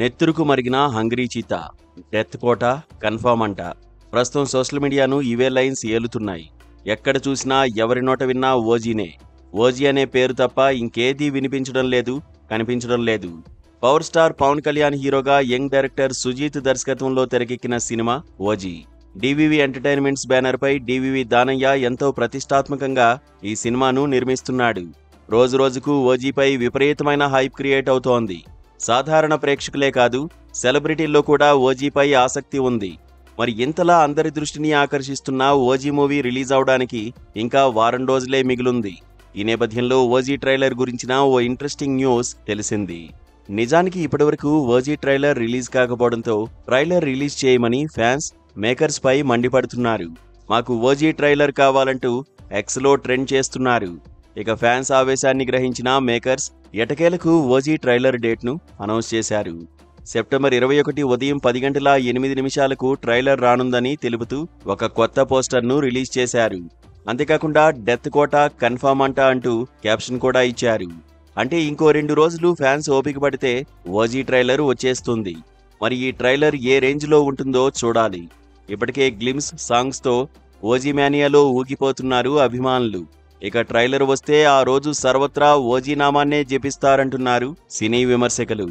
నెత్తురుకు మరిగిన hungry cheetah, death కోట confirm అంట. ప్రస్తుతం సోషల్ మీడియాను ఇవే లైన్స్ ఏలుతున్నాయి. ఎక్కడ చూసినా ఎవరి నోట విన్నా ఓజీనే. ఓజీ అనే పేరు తప్ప ఇంకేదీ వినిపించడం లేదు, కనిపించడం లేదు. పవర్ స్టార్ పవన్ కళ్యాణ్ హీరోగా యంగ్ డైరెక్టర్ సుజీత్ దర్శకత్వంలో తెరకెక్కిన cinema OG. DVV entertainments banner పై డివివి దానయ్య ఎంతో ప్రతిష్టాత్మకంగా ఈ సినిమాను నిర్మిస్తున్నాడు. రోజురోజుకు ఓజీపై విపరీతమైన హైప్ క్రియేట్ అవుతోంది. సాధారణ ప్రేక్షకులే కాదు, సెలబ్రిటీల్లో కూడా ఓజీపై ఆసక్తి ఉంది. మరి ఇంతలా అందరి దృష్టిని ఆకర్షిస్తున్న ఓజీ మూవీ రిలీజ్ అవడానికి ఇంకా వారం రోజులే మిగిలుంది. ఈ నేపథ్యంలో ఓజీ ట్రైలర్ గురించిన ఓ ఇంట్రెస్టింగ్ న్యూస్ తెలిసింది. నిజానికి ఇప్పటివరకు ఓజీ ట్రైలర్ రిలీజ్ కాకపోవడంతో ట్రైలర్ రిలీజ్ చేయమని ఫ్యాన్స్ మేకర్స్ పై మండిపడుతున్నారు. మాకు ఓజీ ట్రైలర్ కావాలంటూ ఎక్స్లో ట్రెండ్ చేస్తున్నారు. ఇక ఫ్యాన్స్ ఆవేశాన్ని గ్రహించిన మేకర్స్ ఎటకేలకు ఓజీ ట్రైలర్ డేట్ను అనౌన్స్ చేశారు. సెప్టెంబర్ 21 ఉదయం 10:08 ట్రైలర్ రానుందని తెలుపుతూ ఒక కొత్త పోస్టర్ను రిలీజ్ చేశారు. అంతేకాకుండా డెత్ కోట కన్ఫర్మ్ అంట అంటూ క్యాప్షన్ కూడా ఇచ్చారు. అంటే ఇంకో 2 రోజులు ఫ్యాన్స్ ఓపిక పడితే ఓజీ ట్రైలర్ వచ్చేస్తుంది. మరి ఈ ట్రైలర్ ఏ రేంజ్లో ఉంటుందో చూడాలి. ఇప్పటికే గ్లిమ్స్ సాంగ్స్తో ఓజీ మేనియాలో ఊగిపోతున్నారు అభిమానులు. ఇక ట్రైలర్ వస్తే ఆ రోజు సర్వత్రా ఓజీ నామాన్నే జపిస్తారంటున్నారు సినీ విమర్శకులు.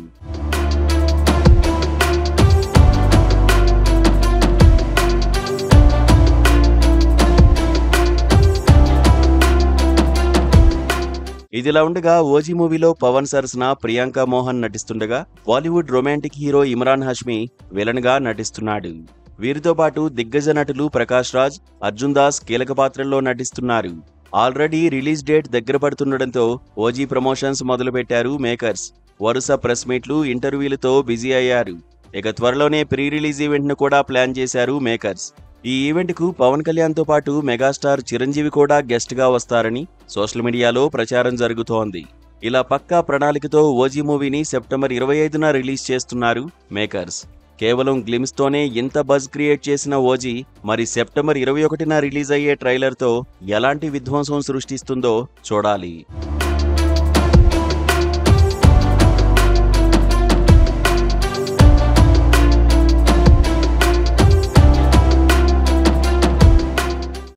ఇదిలా ఉండగా ఓజీ మూవీలో పవన్ సరసన ప్రియాంక మోహన్ నటిస్తుండగా Bollywood romantic hero Emraan Hashmi villain గా నటిస్తున్నాడు. వీరితో పాటు దిగ్గజ నటులు ప్రకాష్ రాజ్, అర్జున్ దాస్ కీలక పాత్రల్లో నటిస్తున్నారు. ఆల్రెడీ రిలీజ్ డేట్ దగ్గర పడుతుండటంతో ఓజీ ప్రమోషన్స్ మొదలుపెట్టారు మేకర్స్. వరుస ప్రెస్ మీట్లు, ఇంటర్వ్యూలతో బిజీ అయ్యారు. ఇక త్వరలోనే ప్రీ రిలీజ్ ఈవెంట్ ను కూడా ప్లాన్ చేశారు మేకర్స్. ఈ ఈవెంట్ కు పవన్ కళ్యాణ్ తో పాటు మెగాస్టార్ చిరంజీవి కూడా గెస్ట్ గా వస్తారని సోషల్ మీడియాలో ప్రచారం జరుగుతోంది. ఇలా పక్కా ప్రణాళికతో ఓజీ మూవీని సెప్టెంబర్ 25న రిలీజ్ చేస్తున్నారు మేకర్స్. కేవలం గ్లిమ్స్ తోనే ఇంత బజ్ క్రియేట్ చేసిన ఓజీ మరి సెప్టెంబర్ 21న రిలీజ్ అయ్యే ట్రైలర్తో ఎలాంటి విధ్వంసం సృష్టిస్తుందో చూడాలి.